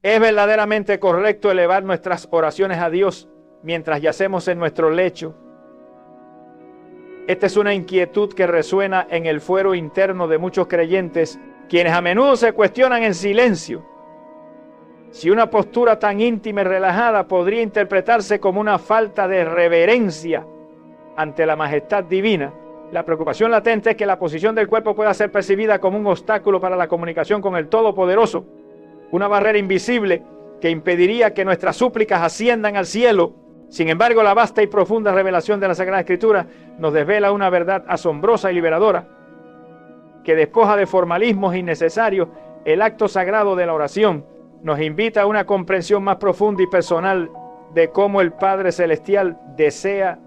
¿Es verdaderamente correcto elevar nuestras oraciones a Dios mientras yacemos en nuestro lecho? Esta es una inquietud que resuena en el fuero interno de muchos creyentes, quienes a menudo se cuestionan en silencio si una postura tan íntima y relajada podría interpretarse como una falta de reverencia ante la majestad divina. La preocupación latente es que la posición del cuerpo pueda ser percibida como un obstáculo para la comunicación con el Todopoderoso, una barrera invisible que impediría que nuestras súplicas asciendan al cielo. Sin embargo, la vasta y profunda revelación de la Sagrada Escritura nos desvela una verdad asombrosa y liberadora, que despoja de formalismos innecesarios el acto sagrado de la oración. Nos invita a una comprensión más profunda y personal de cómo el Padre Celestial desea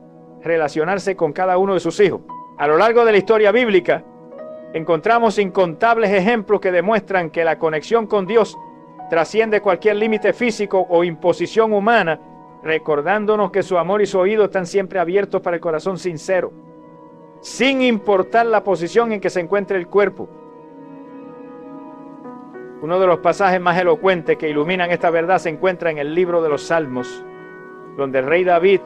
relacionarse con cada uno de sus hijos. A lo largo de la historia bíblica, encontramos incontables ejemplos que demuestran que la conexión con Dios trasciende cualquier límite físico o imposición humana, recordándonos que su amor y su oído están siempre abiertos para el corazón sincero, sin importar la posición en que se encuentre el cuerpo. Uno de los pasajes más elocuentes que iluminan esta verdad se encuentra en el libro de los Salmos, donde el rey David,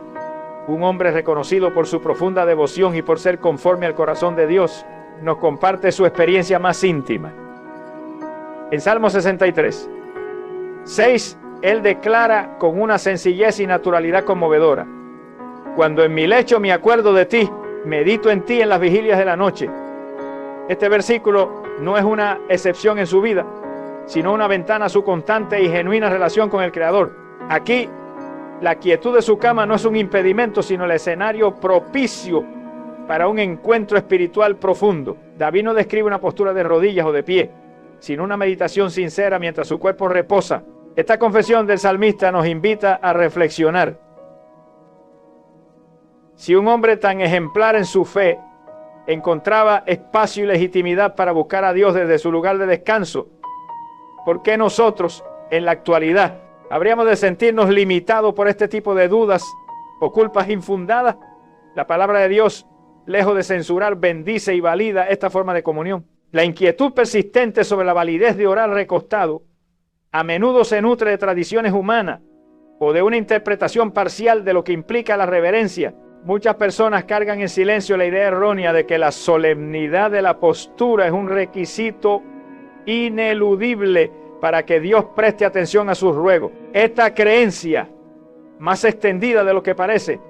un hombre reconocido por su profunda devoción y por ser conforme al corazón de Dios, nos comparte su experiencia más íntima. En Salmo 63, 6, él declara con una sencillez y naturalidad conmovedora: cuando en mi lecho me acuerdo de ti, medito en ti en las vigilias de la noche. Este versículo no es una excepción en su vida, sino una ventana a su constante y genuina relación con el Creador. Aquí, la quietud de su cama no es un impedimento, sino el escenario propicio para un encuentro espiritual profundo. David no describe una postura de rodillas o de pie, sino una meditación sincera mientras su cuerpo reposa. Esta confesión del salmista nos invita a reflexionar. Si un hombre tan ejemplar en su fe encontraba espacio y legitimidad para buscar a Dios desde su lugar de descanso, ¿por qué nosotros, en la actualidad, habríamos de sentirnos limitados por este tipo de dudas o culpas infundadas? La palabra de Dios, lejos de censurar, bendice y valida esta forma de comunión. La inquietud persistente sobre la validez de orar recostado a menudo se nutre de tradiciones humanas o de una interpretación parcial de lo que implica la reverencia. Muchas personas cargan en silencio la idea errónea de que la solemnidad de la postura es un requisito ineludible para que Dios preste atención a sus ruegos. Esta creencia, más extendida de lo que parece,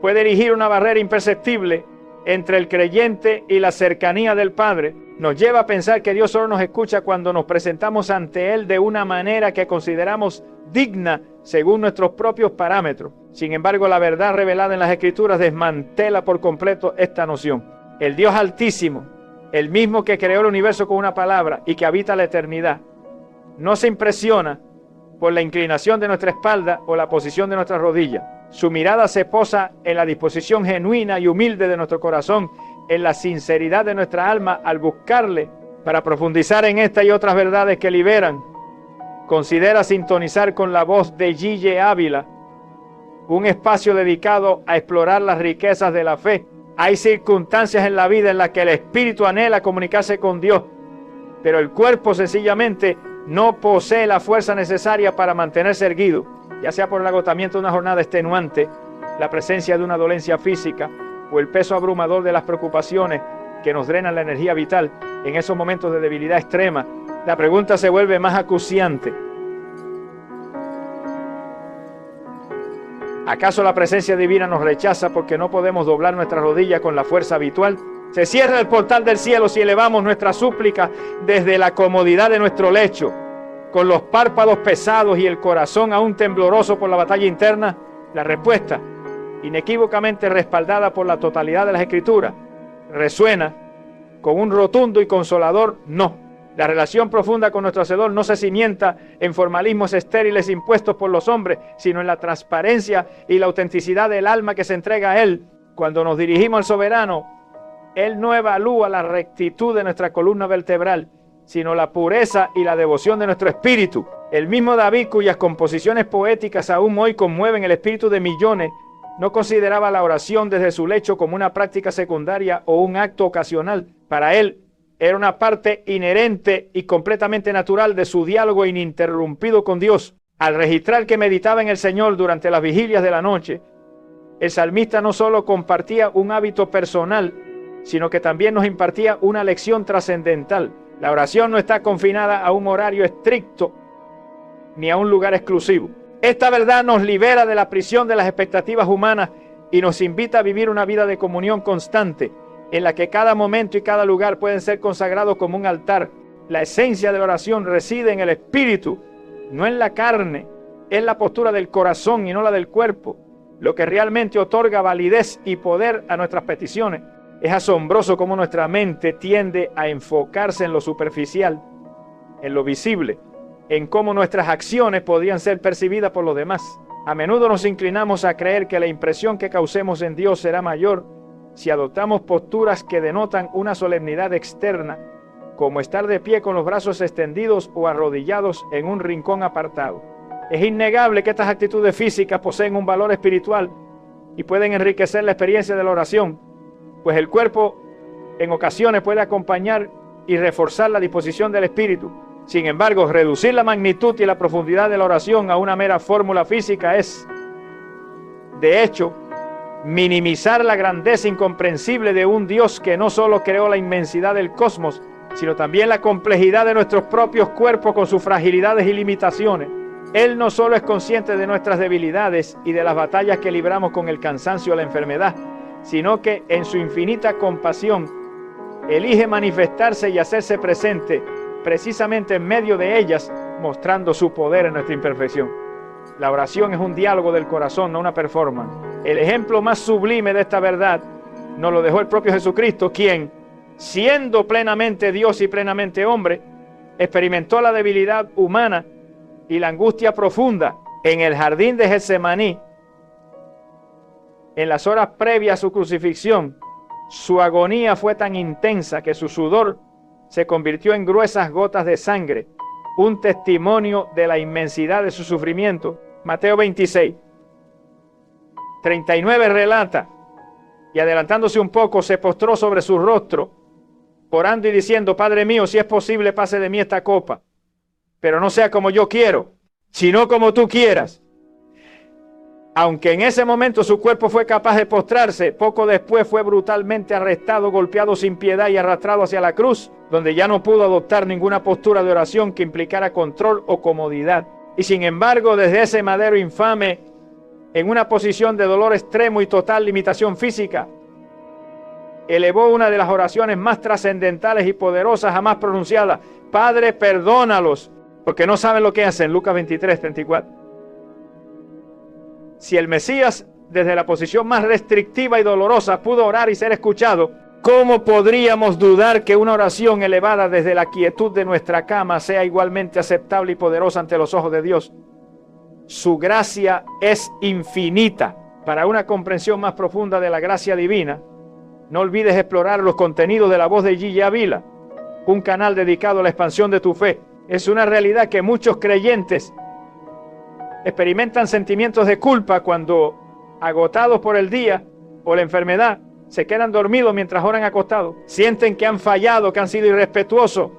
puede erigir una barrera imperceptible entre el creyente y la cercanía del Padre. Nos lleva a pensar que Dios solo nos escucha cuando nos presentamos ante Él de una manera que consideramos digna según nuestros propios parámetros. Sin embargo, la verdad revelada en las Escrituras desmantela por completo esta noción. El Dios Altísimo, el mismo que creó el universo con una palabra y que habita la eternidad, no se impresiona por la inclinación de nuestra espalda o la posición de nuestras rodillas. Su mirada se posa en la disposición genuina y humilde de nuestro corazón, en la sinceridad de nuestra alma al buscarle para profundizar en esta y otras verdades que liberan. Considera sintonizar con la voz de Gille Ávila, un espacio dedicado a explorar las riquezas de la fe. Hay circunstancias en la vida en las que el espíritu anhela comunicarse con Dios, pero el cuerpo sencillamente no posee la fuerza necesaria para mantenerse erguido, ya sea por el agotamiento de una jornada extenuante, la presencia de una dolencia física o el peso abrumador de las preocupaciones que nos drenan la energía vital en esos momentos de debilidad extrema. La pregunta se vuelve más acuciante. ¿Acaso la presencia divina nos rechaza porque no podemos doblar nuestra rodilla con la fuerza habitual? Se cierra el portal del cielo si elevamos nuestra súplica desde la comodidad de nuestro lecho, con los párpados pesados y el corazón aún tembloroso por la batalla interna. La respuesta, inequívocamente respaldada por la totalidad de las Escrituras, resuena con un rotundo y consolador no. La relación profunda con nuestro Hacedor no se cimienta en formalismos estériles impuestos por los hombres, sino en la transparencia y la autenticidad del alma que se entrega a Él. Cuando nos dirigimos al soberano, Él no evalúa la rectitud de nuestra columna vertebral, sino la pureza y la devoción de nuestro espíritu. El mismo David, cuyas composiciones poéticas aún hoy conmueven el espíritu de millones, no consideraba la oración desde su lecho como una práctica secundaria o un acto ocasional. Para él, Era una parte inherente y completamente natural de su diálogo ininterrumpido con Dios. Al registrar que meditaba en el Señor durante las vigilias de la noche, el salmista no solo compartía un hábito personal, sino que también nos impartía una lección trascendental. La oración no está confinada a un horario estricto ni a un lugar exclusivo. Esta verdad nos libera de la prisión de las expectativas humanas y nos invita a vivir una vida de comunión constante, en la que cada momento y cada lugar pueden ser consagrados como un altar. La esencia de la oración reside en el espíritu, no en la carne. Es la postura del corazón y no la del cuerpo, lo que realmente otorga validez y poder a nuestras peticiones. Es asombroso cómo nuestra mente tiende a enfocarse en lo superficial, en lo visible, en cómo nuestras acciones podrían ser percibidas por los demás. A menudo nos inclinamos a creer que la impresión que causemos en Dios será mayor si adoptamos posturas que denotan una solemnidad externa, como estar de pie con los brazos extendidos o arrodillados en un rincón apartado. Es innegable que estas actitudes físicas poseen un valor espiritual y pueden enriquecer la experiencia de la oración, pues el cuerpo en ocasiones puede acompañar y reforzar la disposición del espíritu. Sin embargo, reducir la magnitud y la profundidad de la oración a una mera fórmula física es, de hecho, minimizar la grandeza incomprensible de un Dios que no solo creó la inmensidad del cosmos, sino también la complejidad de nuestros propios cuerpos con sus fragilidades y limitaciones. Él no solo es consciente de nuestras debilidades y de las batallas que libramos con el cansancio o la enfermedad, sino que en su infinita compasión elige manifestarse y hacerse presente precisamente en medio de ellas, mostrando su poder en nuestra imperfección. La oración es un diálogo del corazón, no una performance. El ejemplo más sublime de esta verdad nos lo dejó el propio Jesucristo, quien, siendo plenamente Dios y plenamente hombre, experimentó la debilidad humana y la angustia profunda en el jardín de Getsemaní. En las horas previas a su crucifixión, su agonía fue tan intensa que su sudor se convirtió en gruesas gotas de sangre, un testimonio de la inmensidad de su sufrimiento. Mateo 26, 39 relata, y adelantándose un poco, se postró sobre su rostro, orando y diciendo: Padre mío, si es posible, pase de mí esta copa, pero no sea como yo quiero, sino como tú quieras. Aunque en ese momento su cuerpo fue capaz de postrarse, poco después fue brutalmente arrestado, golpeado sin piedad y arrastrado hacia la cruz, donde ya no pudo adoptar ninguna postura de oración que implicara control o comodidad. Y sin embargo, desde ese madero infame, en una posición de dolor extremo y total limitación física, elevó una de las oraciones más trascendentales y poderosas jamás pronunciadas: Padre, perdónalos, porque no saben lo que hacen. Lucas 23, 34. Si el Mesías, desde la posición más restrictiva y dolorosa, pudo orar y ser escuchado, ¿cómo podríamos dudar que una oración elevada desde la quietud de nuestra cama sea igualmente aceptable y poderosa ante los ojos de Dios? Su gracia es infinita. Para una comprensión más profunda de la gracia divina, no olvides explorar los contenidos de La Voz de Gigi Ávila, un canal dedicado a la expansión de tu fe. Es una realidad que muchos creyentes experimentan sentimientos de culpa cuando, agotados por el día o la enfermedad, se quedan dormidos mientras oran acostados. Sienten que han fallado, que han sido irrespetuosos,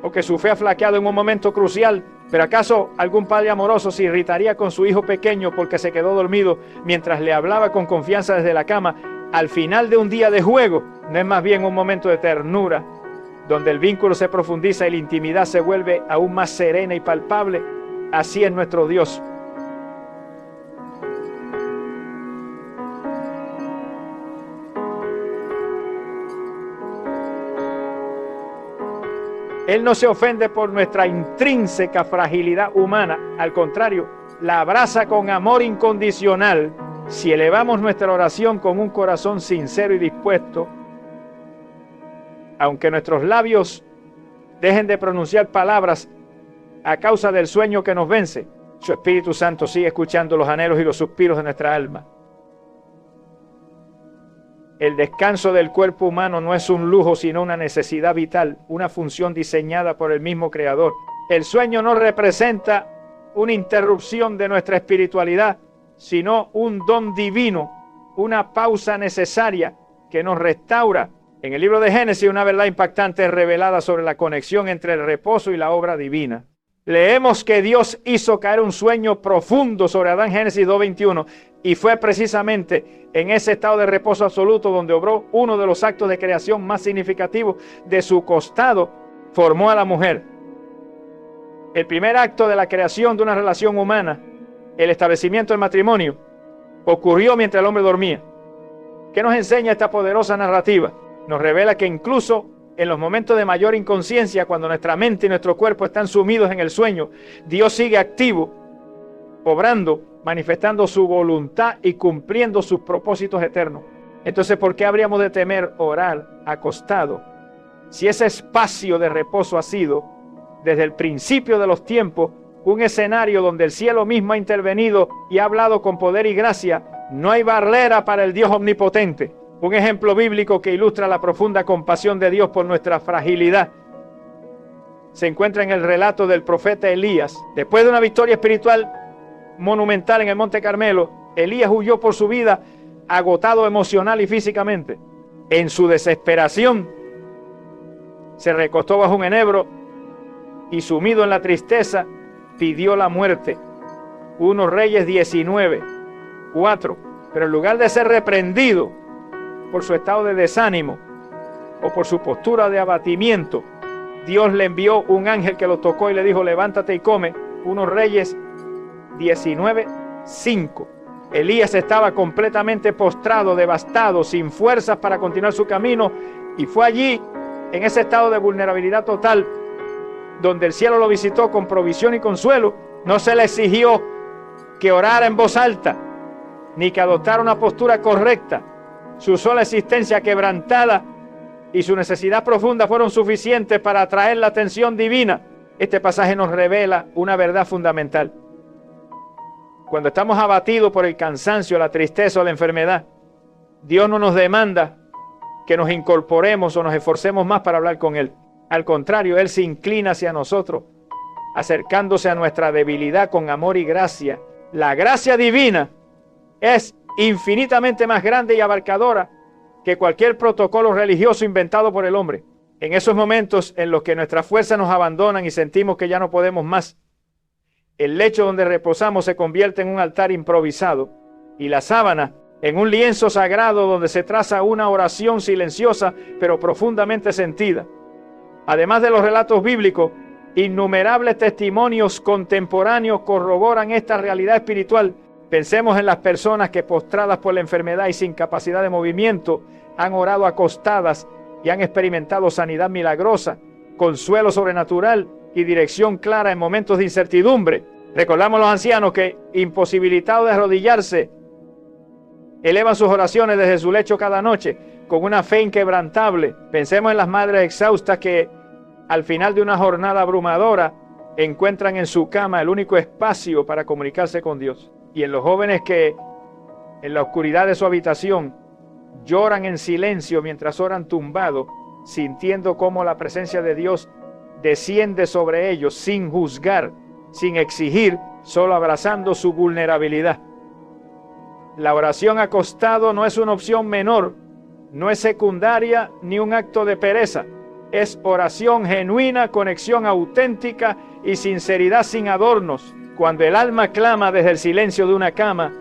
o que su fe ha flaqueado en un momento crucial. ¿Pero acaso algún padre amoroso se irritaría con su hijo pequeño porque se quedó dormido mientras le hablaba con confianza desde la cama al final de un día de juego? ¿No es más bien un momento de ternura, donde el vínculo se profundiza y la intimidad se vuelve aún más serena y palpable? Así es nuestro Dios. Él no se ofende por nuestra intrínseca fragilidad humana. Al contrario, la abraza con amor incondicional si elevamos nuestra oración con un corazón sincero y dispuesto. Aunque nuestros labios dejen de pronunciar palabras a causa del sueño que nos vence, su Espíritu Santo sigue escuchando los anhelos y los suspiros de nuestra alma. El descanso del cuerpo humano no es un lujo, sino una necesidad vital, una función diseñada por el mismo Creador. El sueño no representa una interrupción de nuestra espiritualidad, sino un don divino, una pausa necesaria que nos restaura En el libro de Génesis, una verdad impactante es revelada sobre la conexión entre el reposo y la obra divina. Leemos que Dios hizo caer un sueño profundo sobre Adán, Génesis 2:21, y fue precisamente en ese estado de reposo absoluto donde obró uno de los actos de creación más significativos. De su costado formó a la mujer. El primer acto de la creación de una relación humana, el establecimiento del matrimonio, ocurrió mientras el hombre dormía. ¿Qué nos enseña esta poderosa narrativa? Nos revela que incluso en los momentos de mayor inconsciencia, cuando nuestra mente y nuestro cuerpo están sumidos en el sueño, Dios sigue activo, obrando, manifestando su voluntad y cumpliendo sus propósitos eternos. Entonces, ¿por qué habríamos de temer orar acostado si ese espacio de reposo ha sido, desde el principio de los tiempos, un escenario donde el cielo mismo ha intervenido y ha hablado con poder y gracia? No hay barrera para el Dios omnipotente. Un ejemplo bíblico que ilustra la profunda compasión de Dios por nuestra fragilidad se encuentra en el relato del profeta Elías. Después de una victoria espiritual monumental en el Monte Carmelo, Elías huyó por su vida, agotado emocional y físicamente. En su desesperación, se recostó bajo un enebro y, sumido en la tristeza, pidió la muerte. 1 Reyes 19:4. Pero en lugar de ser reprendido por su estado de desánimo o por su postura de abatimiento, Dios le envió un ángel que lo tocó y le dijo: levántate y come. 1 Reyes 19:5. Elías estaba completamente postrado, devastado, sin fuerzas para continuar su camino, y fue allí, en ese estado de vulnerabilidad total, donde el cielo lo visitó con provisión y consuelo. No se le exigió que orara en voz alta, ni que adoptara una postura correcta. Su sola existencia quebrantada y su necesidad profunda fueron suficientes para atraer la atención divina. Este pasaje nos revela una verdad fundamental. Cuando estamos abatidos por el cansancio, la tristeza o la enfermedad, Dios no nos demanda que nos incorporemos o nos esforcemos más para hablar con Él. Al contrario, Él se inclina hacia nosotros, acercándose a nuestra debilidad con amor y gracia. La gracia divina es infinitamente más grande y abarcadora que cualquier protocolo religioso inventado por el hombre. En esos momentos en los que nuestras fuerzas nos abandonan y sentimos que ya no podemos más, el lecho donde reposamos se convierte en un altar improvisado y la sábana en un lienzo sagrado donde se traza una oración silenciosa pero profundamente sentida. Además de los relatos bíblicos, innumerables testimonios contemporáneos corroboran esta realidad espiritual. Pensemos en las personas que, postradas por la enfermedad y sin capacidad de movimiento, han orado acostadas y han experimentado sanidad milagrosa, consuelo sobrenatural y dirección clara en momentos de incertidumbre. Recordamos a los ancianos que, imposibilitados de arrodillarse, elevan sus oraciones desde su lecho cada noche con una fe inquebrantable. Pensemos en las madres exhaustas que, al final de una jornada abrumadora, encuentran en su cama el único espacio para comunicarse con Dios. Y en los jóvenes que, en la oscuridad de su habitación, lloran en silencio mientras oran tumbados, sintiendo cómo la presencia de Dios desciende sobre ellos sin juzgar, sin exigir, solo abrazando su vulnerabilidad. La oración acostado no es una opción menor, no es secundaria ni un acto de pereza. Es oración genuina, conexión auténtica y sinceridad sin adornos. Cuando el alma clama desde el silencio de una cama,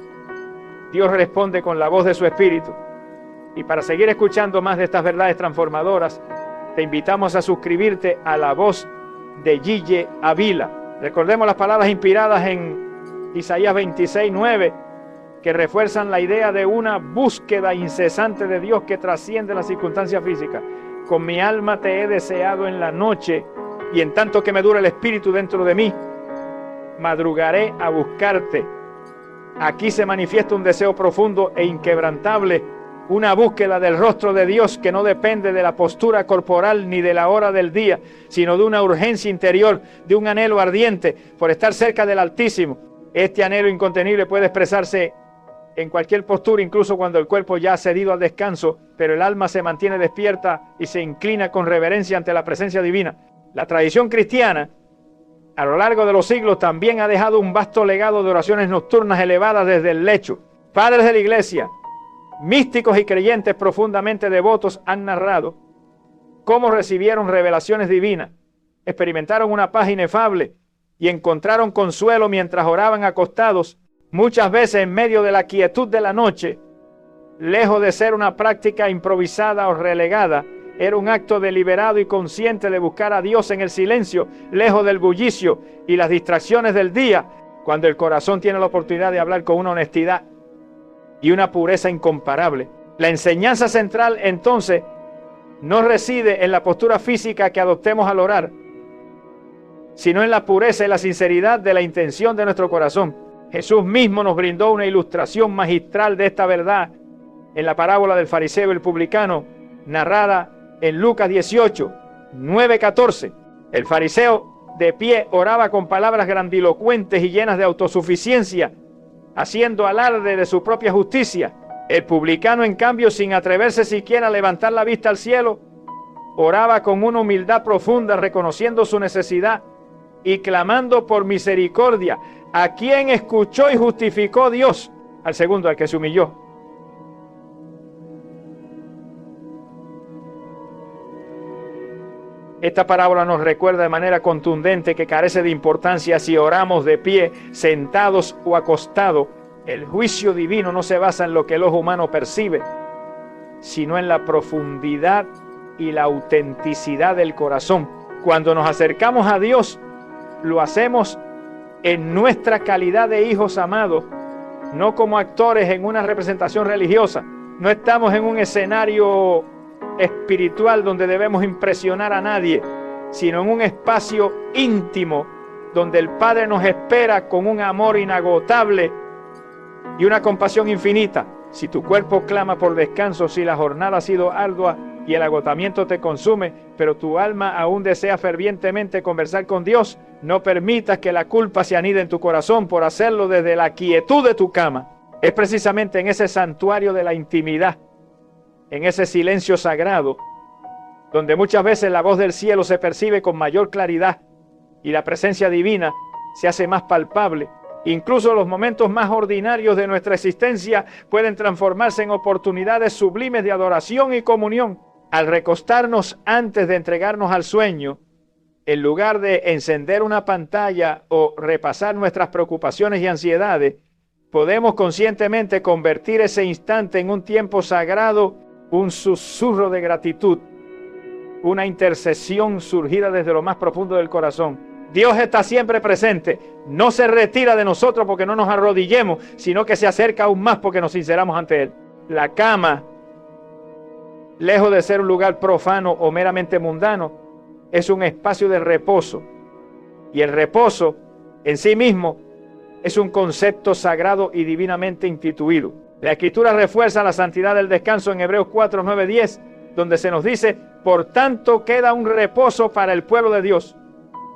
Dios responde con la voz de su espíritu. Y para seguir escuchando más de estas verdades transformadoras, te invitamos a suscribirte a La Voz de Gille Avila. Recordemos las palabras inspiradas en Isaías 26:9, que refuerzan la idea de una búsqueda incesante de Dios que trasciende las circunstancias físicas. Con mi alma te he deseado en la noche, y en tanto que me dura el espíritu dentro de mí, madrugaré a buscarte. Aquí se manifiesta un deseo profundo e inquebrantable, una búsqueda del rostro de Dios que no depende de la postura corporal ni de la hora del día, sino de una urgencia interior, de un anhelo ardiente por estar cerca del Altísimo. Este anhelo incontenible puede expresarse en cualquier postura, incluso cuando el cuerpo ya ha cedido al descanso, pero el alma se mantiene despierta y se inclina con reverencia ante la presencia divina. La tradición cristiana, a lo largo de los siglos, también ha dejado un vasto legado de oraciones nocturnas elevadas desde el lecho. Padres de la Iglesia Místicos y creyentes profundamente devotos han narrado cómo recibieron revelaciones divinas, experimentaron una paz inefable y encontraron consuelo mientras oraban acostados, muchas veces en medio de la quietud de la noche. Lejos de ser una práctica improvisada o relegada, era un acto deliberado y consciente de buscar a Dios en el silencio, lejos del bullicio y las distracciones del día, cuando el corazón tiene la oportunidad de hablar con una honestidad y una pureza incomparable. La enseñanza central, entonces, no reside en la postura física que adoptemos al orar, sino en la pureza y la sinceridad de la intención de nuestro corazón. Jesús mismo nos brindó una ilustración magistral de esta verdad en la parábola del fariseo y el publicano, narrada en Lucas 18, 9-14. El fariseo de pie oraba con palabras grandilocuentes y llenas de autosuficiencia, haciendo alarde de su propia justicia. El publicano, en cambio, sin atreverse siquiera a levantar la vista al cielo, oraba con una humildad profunda, reconociendo su necesidad y clamando por misericordia. ¿A quien escuchó y justificó Dios? Al segundo, al que se humilló. Esta parábola nos recuerda de manera contundente que carece de importancia si oramos de pie, sentados o acostados. El juicio divino no se basa en lo que el ojo humano percibe, sino en la profundidad y la autenticidad del corazón. Cuando nos acercamos a Dios, lo hacemos en nuestra calidad de hijos amados, no como actores en una representación religiosa. No estamos en un escenario espiritual donde debemos impresionar a nadie, sino en un espacio íntimo donde el Padre nos espera con un amor inagotable y una compasión infinita. Si tu cuerpo clama por descanso, si la jornada ha sido ardua y el agotamiento te consume, pero tu alma aún desea fervientemente conversar con Dios, no permitas que la culpa se anide en tu corazón por hacerlo desde la quietud de tu cama. Es precisamente en ese santuario de la intimidad, en ese silencio sagrado, donde muchas veces la voz del cielo se percibe con mayor claridad y la presencia divina se hace más palpable. Incluso los momentos más ordinarios de nuestra existencia pueden transformarse en oportunidades sublimes de adoración y comunión. Al recostarnos antes de entregarnos al sueño, en lugar de encender una pantalla o repasar nuestras preocupaciones y ansiedades, podemos conscientemente convertir ese instante en un tiempo sagrado, un susurro de gratitud, una intercesión surgida desde lo más profundo del corazón. Dios está siempre presente, no se retira de nosotros porque no nos arrodillemos, sino que se acerca aún más porque nos sinceramos ante Él. La cama, lejos de ser un lugar profano o meramente mundano, es un espacio de reposo. Y el reposo en sí mismo es un concepto sagrado y divinamente instituido. La Escritura refuerza la santidad del descanso en Hebreos 4, 9, 10, donde se nos dice: por tanto queda un reposo para el pueblo de Dios,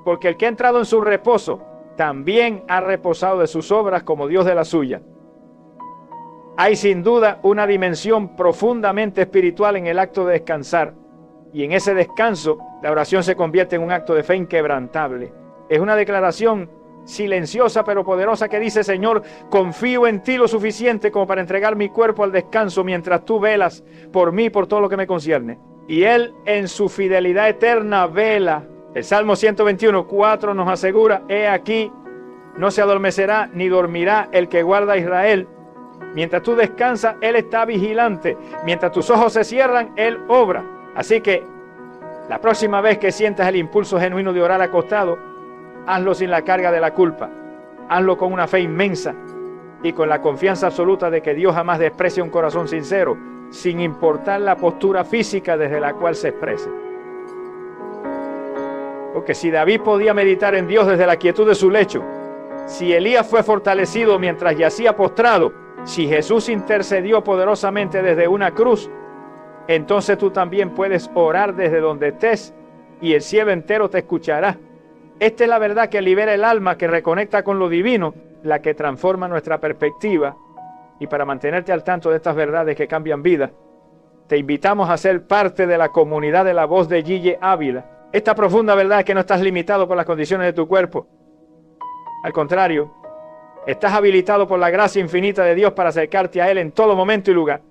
porque el que ha entrado en su reposo también ha reposado de sus obras como Dios de la suya. Hay sin duda una dimensión profundamente espiritual en el acto de descansar, y en ese descanso la oración se convierte en un acto de fe inquebrantable. Es una declaración silenciosa pero poderosa que dice: Señor, confío en ti lo suficiente como para entregar mi cuerpo al descanso mientras tú velas por mí, por todo lo que me concierne. Y Él en su fidelidad eterna vela. El Salmo 121, 4 nos asegura: he aquí, no se adormecerá ni dormirá el que guarda a Israel. Mientras tú descansas, Él está vigilante. Mientras tus ojos se cierran, Él obra. Así que la próxima vez que sientas el impulso genuino de orar acostado, hazlo sin la carga de la culpa. Hazlo con una fe inmensa y con la confianza absoluta de que Dios jamás desprecia un corazón sincero, sin importar la postura física desde la cual se exprese. Porque si David podía meditar en Dios desde la quietud de su lecho, si Elías fue fortalecido mientras yacía postrado, si Jesús intercedió poderosamente desde una cruz, entonces tú también puedes orar desde donde estés y el cielo entero te escuchará. Esta es la verdad que libera el alma, que reconecta con lo divino, la que transforma nuestra perspectiva. Y para mantenerte al tanto de estas verdades que cambian vidas, te invitamos a ser parte de la comunidad de La Voz de Gille Ávila. Esta profunda verdad es que no estás limitado por las condiciones de tu cuerpo. Al contrario, estás habilitado por la gracia infinita de Dios para acercarte a Él en todo momento y lugar.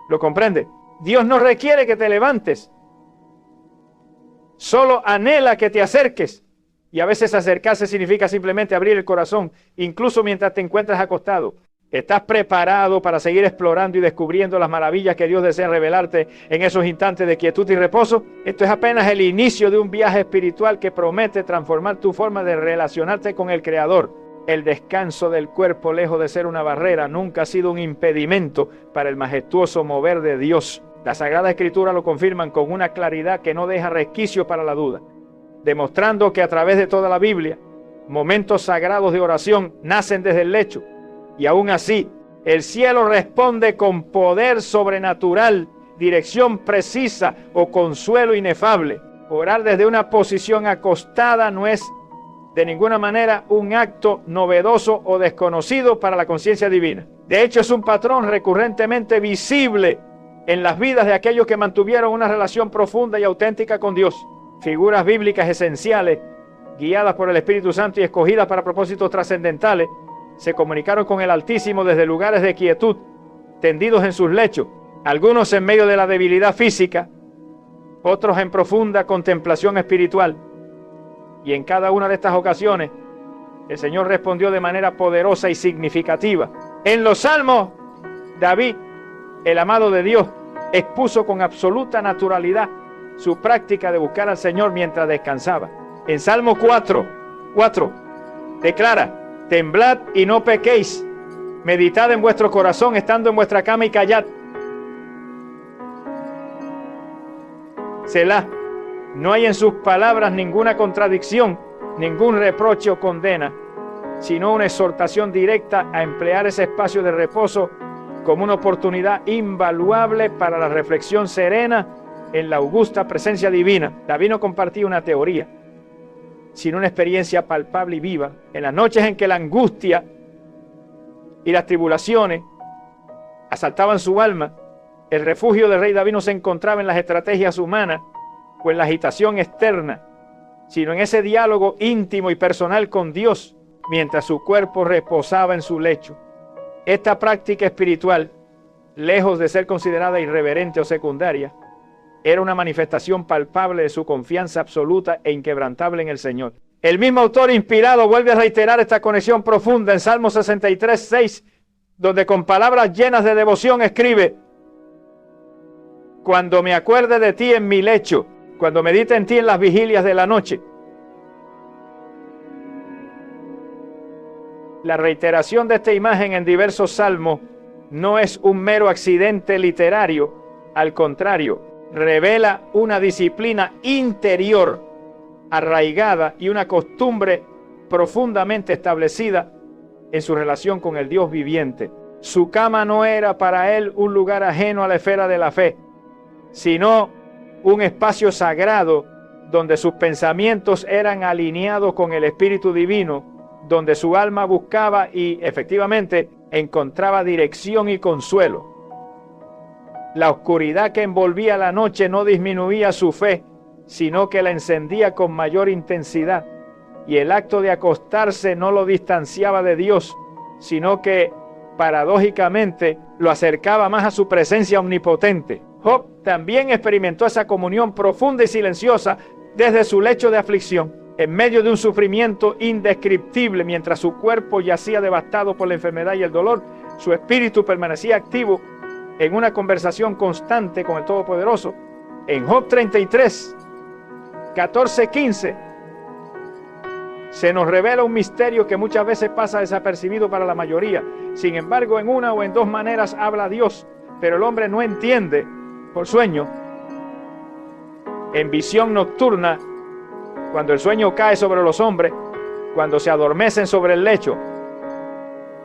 ¿Lo comprende? Dios no requiere que te levantes. Solo anhela que te acerques. Y a veces acercarse significa simplemente abrir el corazón, incluso mientras te encuentras acostado. ¿Estás preparado para seguir explorando y descubriendo las maravillas que Dios desea revelarte en esos instantes de quietud y reposo? Esto es apenas el inicio de un viaje espiritual que promete transformar tu forma de relacionarte con el Creador. El descanso del cuerpo, lejos de ser una barrera, nunca ha sido un impedimento para el majestuoso mover de Dios. La Sagrada Escritura lo confirman con una claridad que no deja resquicio para la duda, demostrando que a través de toda la Biblia, momentos sagrados de oración nacen desde el lecho. Y aún así, el cielo responde con poder sobrenatural, dirección precisa o consuelo inefable. Orar desde una posición acostada no es de ninguna manera un acto novedoso o desconocido para la conciencia divina. De hecho, es un patrón recurrentemente visible en las vidas de aquellos que mantuvieron una relación profunda y auténtica con Dios. Figuras bíblicas esenciales, guiadas por el Espíritu Santo y escogidas para propósitos trascendentales, se comunicaron con el Altísimo desde lugares de quietud, tendidos en sus lechos, algunos en medio de la debilidad física, otros en profunda contemplación espiritual. Y en cada una de estas ocasiones, el Señor respondió de manera poderosa y significativa. En los Salmos, David, el amado de Dios, expuso con absoluta naturalidad su práctica de buscar al Señor mientras descansaba. En Salmo 4 declara: temblad y no pequéis, meditad en vuestro corazón estando en vuestra cama y callad. Selah. No hay en sus palabras ninguna contradicción, ningún reproche o condena, sino una exhortación directa a emplear ese espacio de reposo como una oportunidad invaluable para la reflexión serena en la augusta presencia divina. David no compartía una teoría, sino una experiencia palpable y viva. En las noches en que la angustia y las tribulaciones asaltaban su alma, el refugio del rey David no se encontraba en las estrategias humanas o en la agitación externa, sino en ese diálogo íntimo y personal con Dios, mientras su cuerpo reposaba en su lecho. Esta práctica espiritual, lejos de ser considerada irreverente o secundaria, era una manifestación palpable de su confianza absoluta e inquebrantable en el Señor. El mismo autor inspirado vuelve a reiterar esta conexión profunda en Salmo 63:6, donde con palabras llenas de devoción escribe: cuando me acuerde de ti en mi lecho, cuando medite en ti en las vigilias de la noche. La reiteración de esta imagen en diversos salmos no es un mero accidente literario, al contrario, revela una disciplina interior arraigada y una costumbre profundamente establecida en su relación con el Dios viviente. Su cama no era para él un lugar ajeno a la esfera de la fe, sino un espacio sagrado donde sus pensamientos eran alineados con el Espíritu Divino, donde su alma buscaba y efectivamente encontraba dirección y consuelo. La oscuridad que envolvía la noche no disminuía su fe, sino que la encendía con mayor intensidad, y el acto de acostarse no lo distanciaba de Dios, sino que paradójicamente lo acercaba más a su presencia omnipotente. Job también experimentó esa comunión profunda y silenciosa desde su lecho de aflicción, en medio de un sufrimiento indescriptible. Mientras su cuerpo yacía devastado por la enfermedad y el dolor, su espíritu permanecía activo en una conversación constante con el Todopoderoso. En Job 33, 14-15, se nos revela un misterio que muchas veces pasa desapercibido para la mayoría. Sin embargo, en una o en dos maneras habla Dios, pero el hombre no entiende por sueño, en visión nocturna, cuando el sueño cae sobre los hombres, cuando se adormecen sobre el lecho.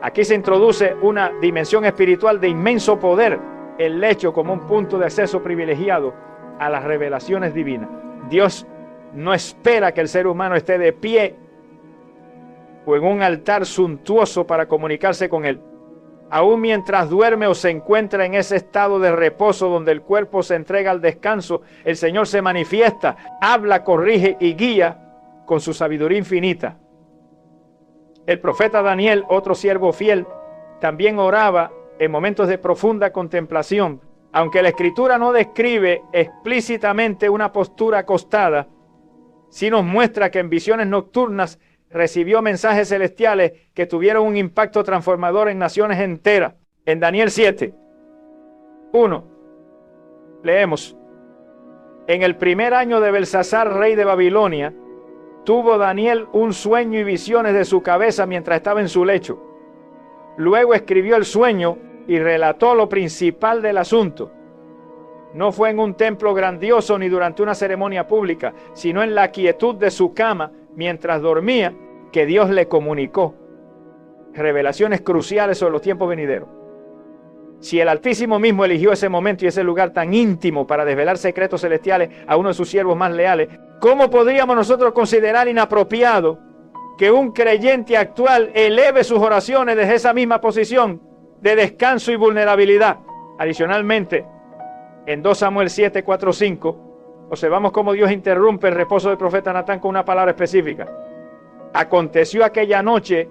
Aquí se introduce una dimensión espiritual de inmenso poder, el lecho como un punto de acceso privilegiado a las revelaciones divinas. Dios no espera que el ser humano esté de pie o en un altar suntuoso para comunicarse con Él. Aún mientras duerme o se encuentra en ese estado de reposo donde el cuerpo se entrega al descanso, el Señor se manifiesta, habla, corrige y guía con su sabiduría infinita. El profeta Daniel, otro siervo fiel, también oraba en momentos de profunda contemplación, Aunque la Escritura no describe explícitamente una postura acostada, sí nos muestra que en visiones nocturnas recibió mensajes celestiales que tuvieron un impacto transformador en naciones enteras. En Daniel 7:1 leemos: en el primer año de Belsasar, rey de Babilonia, tuvo Daniel un sueño y visiones de su cabeza mientras estaba en su lecho. Luego escribió el sueño y relató lo principal del asunto. No fue en un templo grandioso ni durante una ceremonia pública, sino en la quietud de su cama mientras dormía, que Dios le comunicó revelaciones cruciales sobre los tiempos venideros. Si el Altísimo mismo eligió ese momento y ese lugar tan íntimo para desvelar secretos celestiales a uno de sus siervos más leales, ¿cómo podríamos nosotros considerar inapropiado que un creyente actual eleve sus oraciones desde esa misma posición de descanso y vulnerabilidad? Adicionalmente, en 2 Samuel 7, 4, 5, observamos cómo Dios interrumpe el reposo del profeta Natán con una palabra específica. Aconteció aquella noche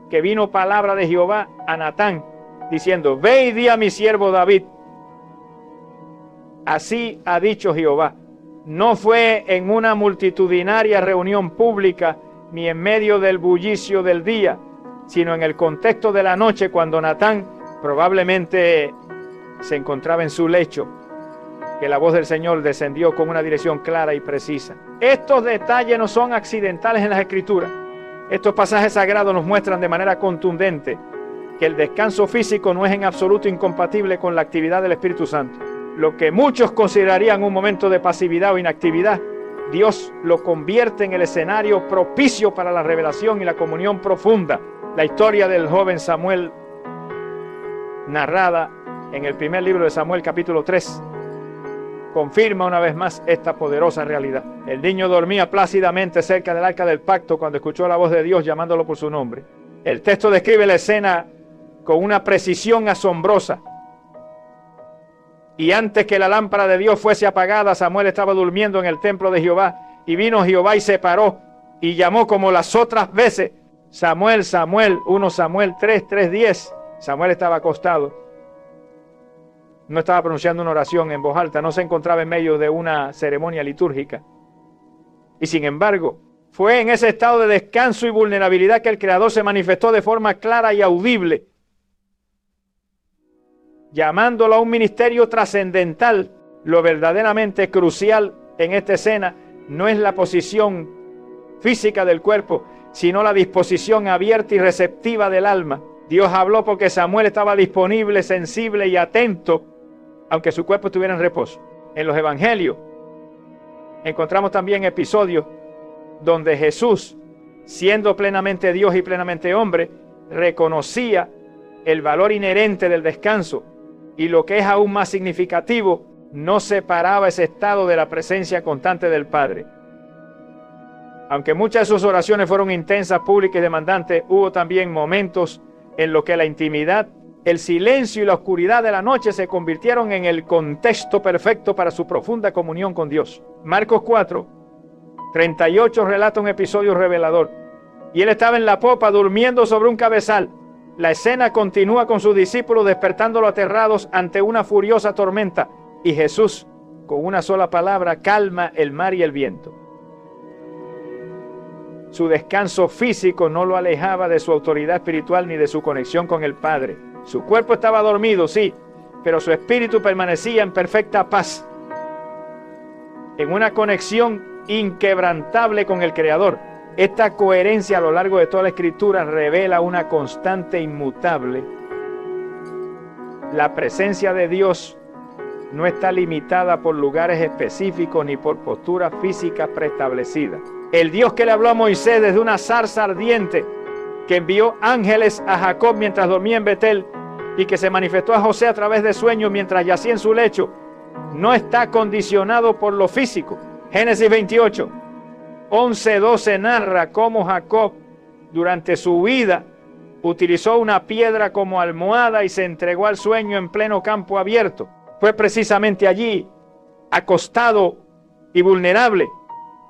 que vino palabra de Jehová a Natán, diciendo: ve y di a mi siervo David, así ha dicho Jehová. No fue en una multitudinaria reunión pública, ni en medio del bullicio del día, sino en el contexto de la noche, cuando Natán probablemente se encontraba en su lecho, que la voz del Señor descendió con una dirección clara y precisa. Estos detalles no son accidentales en las Escrituras. Estos pasajes sagrados nos muestran de manera contundente que el descanso físico no es en absoluto incompatible con la actividad del Espíritu Santo. Lo que muchos considerarían un momento de pasividad o inactividad, Dios lo convierte en el escenario propicio para la revelación y la comunión profunda. La historia del joven Samuel, narrada en el primer libro de Samuel, capítulo 3, confirma una vez más esta poderosa realidad. El niño dormía plácidamente cerca del arca del pacto cuando escuchó la voz de Dios llamándolo por su nombre. El texto describe la escena con una precisión asombrosa. Y antes que la lámpara de Dios fuese apagada, Samuel estaba durmiendo en el templo de Jehová, y vino Jehová y se paró y llamó como las otras veces: Samuel, Samuel. 1 Samuel 3, 3:10. Samuel estaba acostado. No estaba pronunciando una oración en voz alta, no se encontraba en medio de una ceremonia litúrgica. Y sin embargo, fue en ese estado de descanso y vulnerabilidad que el Creador se manifestó de forma clara y audible, llamándolo a un ministerio trascendental. Lo verdaderamente crucial en esta escena no es la posición física del cuerpo, sino la disposición abierta y receptiva del alma. Dios habló porque Samuel estaba disponible, sensible y atento, aunque su cuerpo estuviera en reposo. En los evangelios encontramos también episodios donde Jesús, siendo plenamente Dios y plenamente hombre, reconocía el valor inherente del descanso, y lo que es aún más significativo, no separaba ese estado de la presencia constante del Padre. Aunque muchas de sus oraciones fueron intensas, públicas y demandantes, hubo también momentos en los que la intimidad, el silencio y la oscuridad de la noche se convirtieron en el contexto perfecto para su profunda comunión con Dios. Marcos 4, 38 relata un episodio revelador. Y él estaba en la popa durmiendo sobre un cabezal. La escena continúa con sus discípulos despertándolo aterrados ante una furiosa tormenta. Y Jesús, con una sola palabra, calma el mar y el viento. Su descanso físico no lo alejaba de su autoridad espiritual ni de su conexión con el Padre. Su cuerpo estaba dormido, sí, pero su espíritu permanecía en perfecta paz, en una conexión inquebrantable con el Creador. Esta coherencia a lo largo de toda la Escritura revela una constante inmutable. La presencia de Dios no está limitada por lugares específicos ni por posturas físicas preestablecidas. El Dios que le habló a Moisés desde una zarza ardiente, que envió ángeles a Jacob mientras dormía en Betel y que se manifestó a José a través de sueños mientras yacía en su lecho, no está condicionado por lo físico. Génesis 28, 11-12 narra cómo Jacob durante su vida utilizó una piedra como almohada y se entregó al sueño en pleno campo abierto. Fue precisamente allí, acostado y vulnerable,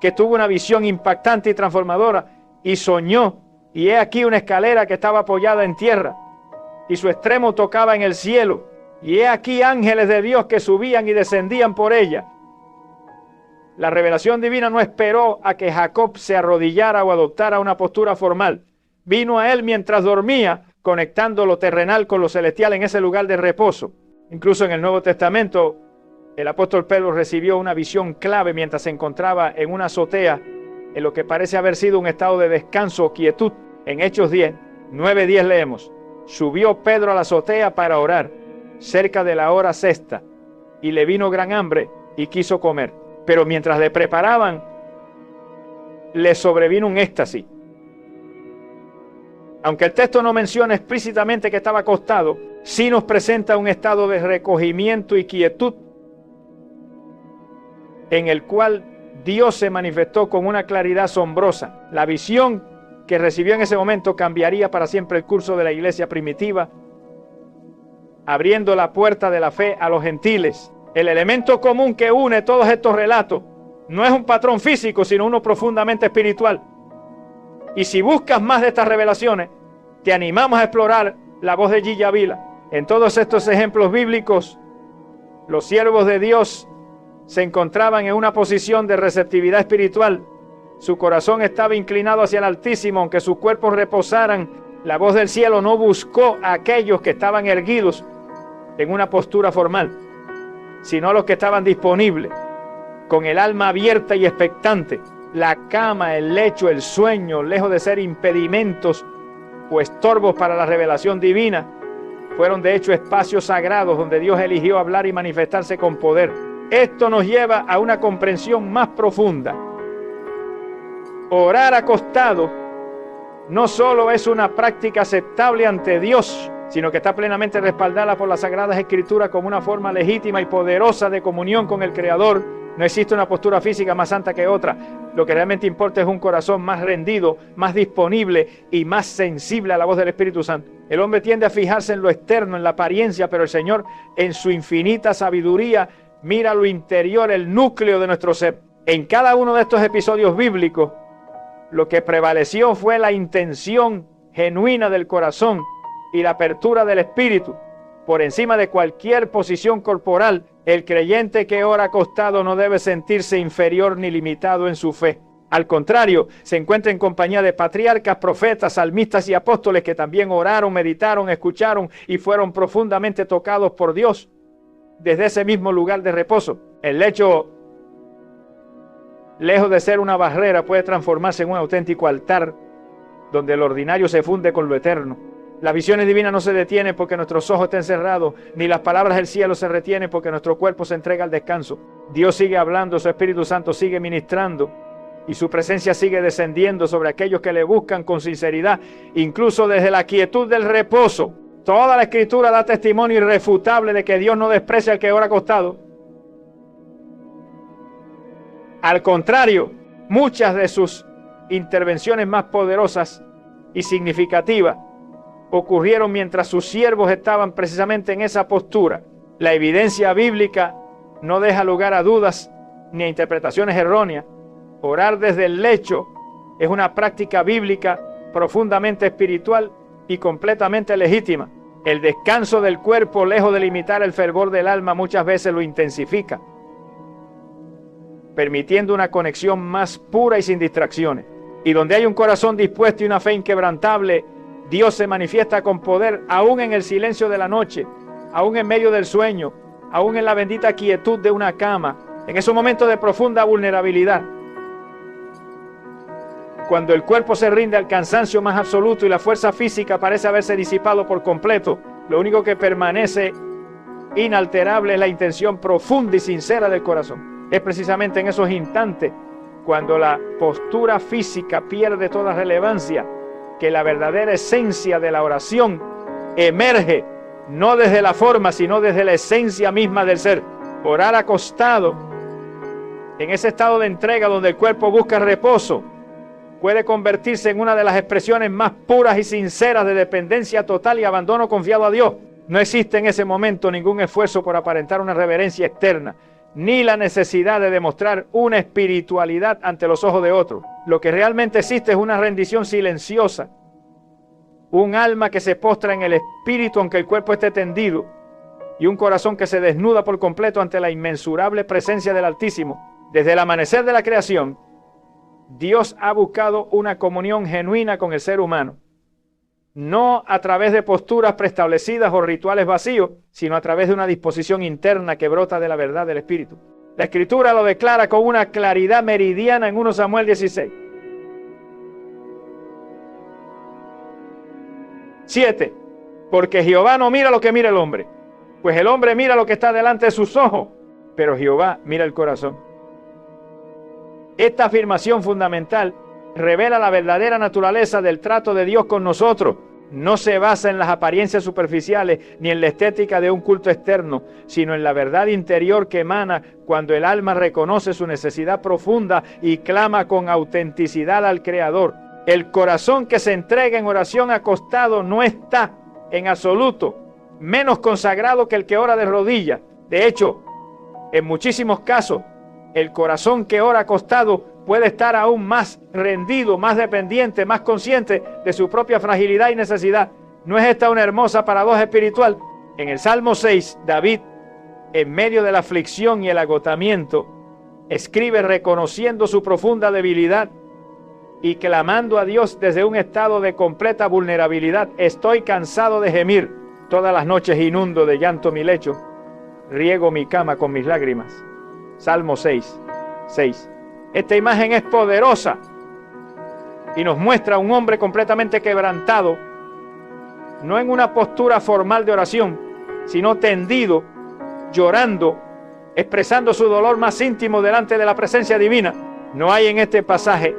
que tuvo una visión impactante y transformadora y soñó, y he aquí una escalera que estaba apoyada en tierra y su extremo tocaba en el cielo. y he aquí ángeles de Dios que subían y descendían por ella. La revelación divina no esperó a que Jacob se arrodillara o adoptara una postura formal. Vino a él mientras dormía, conectando lo terrenal con lo celestial en ese lugar de reposo. Incluso en el Nuevo Testamento, el apóstol Pedro recibió una visión clave mientras se encontraba en una azotea, en lo que parece haber sido un estado de descanso o quietud. En Hechos 10, 9:10 leemos: subió Pedro a la azotea para orar, cerca de la hora sexta, y le vino gran hambre y quiso comer. Pero mientras le preparaban, le sobrevino un éxtasis. Aunque el texto no menciona explícitamente que estaba acostado, sí nos presenta un estado de recogimiento y quietud en el cual Dios se manifestó con una claridad asombrosa. La visión que recibió en ese momento cambiaría para siempre el curso de la iglesia primitiva, abriendo la puerta de la fe a los gentiles. El elemento común que une todos estos relatos no es un patrón físico, sino uno profundamente espiritual. Y si buscas más de estas revelaciones, te animamos a explorar la voz de Gigi Avila. En todos estos ejemplos bíblicos, los siervos de Dios se encontraban en una posición de receptividad espiritual. Su corazón estaba inclinado hacia el Altísimo, aunque sus cuerpos reposaran. La voz del cielo no buscó a aquellos que estaban erguidos en una postura formal, sino a los que estaban disponibles, con el alma abierta y expectante. La cama, el lecho, el sueño, lejos de ser impedimentos o estorbos para la revelación divina, fueron de hecho espacios sagrados donde Dios eligió hablar y manifestarse con poder. Esto nos lleva a una comprensión más profunda. Orar acostado no solo es una práctica aceptable ante Dios, sino que está plenamente respaldada por las Sagradas Escrituras como una forma legítima y poderosa de comunión con el Creador. No existe una postura física más santa que otra. Lo que realmente importa es un corazón más rendido, más disponible y más sensible a la voz del Espíritu Santo. El hombre tiende a fijarse en lo externo, en la apariencia, pero el Señor, en su infinita sabiduría, mira lo interior, el núcleo de nuestro ser. En cada uno de estos episodios bíblicos, lo que prevaleció fue la intención genuina del corazón y la apertura del espíritu. Por encima de cualquier posición corporal, el creyente que ora acostado no debe sentirse inferior ni limitado en su fe. Al contrario, se encuentra en compañía de patriarcas, profetas, salmistas y apóstoles que también oraron, meditaron, escucharon y fueron profundamente tocados por Dios desde ese mismo lugar de reposo. El lecho, lejos de ser una barrera, puede transformarse en un auténtico altar donde el ordinario se funde con lo eterno. Las visiones divinas no se detienen porque nuestros ojos estén cerrados, ni las palabras del cielo se retienen porque nuestro cuerpo se entrega al descanso. Dios sigue hablando, su Espíritu Santo sigue ministrando y su presencia sigue descendiendo sobre aquellos que le buscan con sinceridad, incluso desde la quietud del reposo. Toda la Escritura da testimonio irrefutable de que Dios no desprecia al que ora acostado. Al contrario, muchas de sus intervenciones más poderosas y significativas ocurrieron mientras sus siervos estaban precisamente en esa postura. La evidencia bíblica no deja lugar a dudas ni a interpretaciones erróneas. Orar desde el lecho es una práctica bíblica profundamente espiritual y completamente legítima. El descanso del cuerpo, lejos de limitar el fervor del alma, muchas veces lo intensifica, permitiendo una conexión más pura y sin distracciones. Y donde hay un corazón dispuesto y una fe inquebrantable, Dios se manifiesta con poder aún en el silencio de la noche, aún en medio del sueño, aún en la bendita quietud de una cama, en esos momentos de profunda vulnerabilidad. Cuando el cuerpo se rinde al cansancio más absoluto y la fuerza física parece haberse disipado por completo, lo único que permanece inalterable es la intención profunda y sincera del corazón. Es precisamente en esos instantes, cuando la postura física pierde toda relevancia, que la verdadera esencia de la oración emerge, no desde la forma, sino desde la esencia misma del ser. Orar acostado, en ese estado de entrega donde el cuerpo busca reposo, puede convertirse en una de las expresiones más puras y sinceras de dependencia total y abandono confiado a Dios. No existe en ese momento ningún esfuerzo por aparentar una reverencia externa, ni la necesidad de demostrar una espiritualidad ante los ojos de otros. Lo que realmente existe es una rendición silenciosa, un alma que se postra en el espíritu aunque el cuerpo esté tendido, y un corazón que se desnuda por completo ante la inmensurable presencia del Altísimo. Desde el amanecer de la creación, Dios ha buscado una comunión genuina con el ser humano, no a través de posturas preestablecidas o rituales vacíos, sino a través de una disposición interna que brota de la verdad del Espíritu. La Escritura lo declara con una claridad meridiana en 1 Samuel 16. 7. Porque Jehová no mira lo que mira el hombre, pues el hombre mira lo que está delante de sus ojos, pero Jehová mira el corazón. Esta afirmación fundamental revela la verdadera naturaleza del trato de Dios con nosotros. No se basa en las apariencias superficiales ni en la estética de un culto externo, sino en la verdad interior que emana cuando el alma reconoce su necesidad profunda y clama con autenticidad al Creador. El corazón que se entrega en oración acostado no está, en absoluto, menos consagrado que el que ora de rodillas. De hecho, en muchísimos casos, el corazón que ora acostado puede estar aún más rendido, más dependiente, más consciente de su propia fragilidad y necesidad. ¿No es esta una hermosa paradoja espiritual? En el Salmo 6, David, en medio de la aflicción y el agotamiento, escribe reconociendo su profunda debilidad y clamando a Dios desde un estado de completa vulnerabilidad. Estoy cansado de gemir, todas las noches inundo de llanto mi lecho, riego mi cama con mis lágrimas. Salmo 6, 6. Esta imagen es poderosa y nos muestra a un hombre completamente quebrantado, no en una postura formal de oración, sino tendido, llorando, expresando su dolor más íntimo delante de la presencia divina. No hay en este pasaje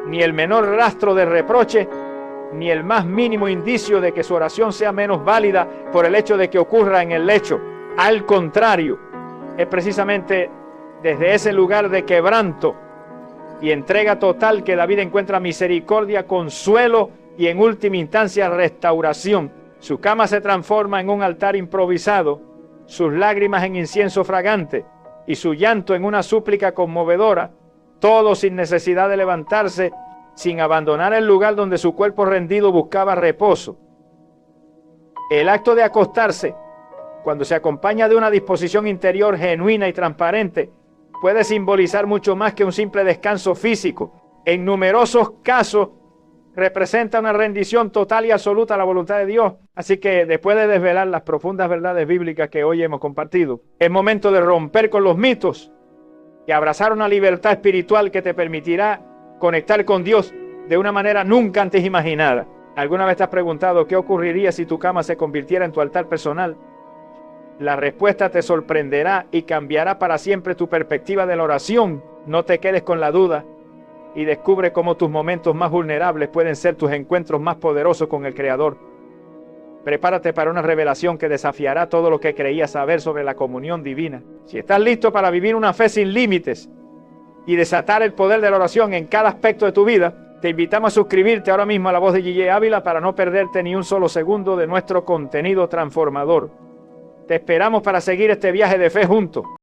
ni el menor rastro de reproche, ni el más mínimo indicio de que su oración sea menos válida por el hecho de que ocurra en el lecho. Al contrario, es precisamente desde ese lugar de quebranto y entrega total que David encuentra misericordia, consuelo y en última instancia restauración. Su cama se transforma en un altar improvisado, sus lágrimas en incienso fragante y su llanto en una súplica conmovedora, todo sin necesidad de levantarse, sin abandonar el lugar donde su cuerpo rendido buscaba reposo. El acto de acostarse, cuando se acompaña de una disposición interior genuina y transparente, puede simbolizar mucho más que un simple descanso físico. En numerosos casos representa una rendición total y absoluta a la voluntad de Dios. Así que después de desvelar las profundas verdades bíblicas que hoy hemos compartido, es momento de romper con los mitos y abrazar una libertad espiritual que te permitirá conectar con Dios de una manera nunca antes imaginada. ¿Alguna vez te has preguntado qué ocurriría si tu cama se convirtiera en tu altar personal? La respuesta te sorprenderá y cambiará para siempre tu perspectiva de la oración. No te quedes con la duda y descubre cómo tus momentos más vulnerables pueden ser tus encuentros más poderosos con el Creador. Prepárate para una revelación que desafiará todo lo que creías saber sobre la comunión divina. Si estás listo para vivir una fe sin límites y desatar el poder de la oración en cada aspecto de tu vida, te invitamos a suscribirte ahora mismo a La Voz de G.J. Ávila para no perderte ni un solo segundo de nuestro contenido transformador. Te esperamos para seguir este viaje de fe juntos.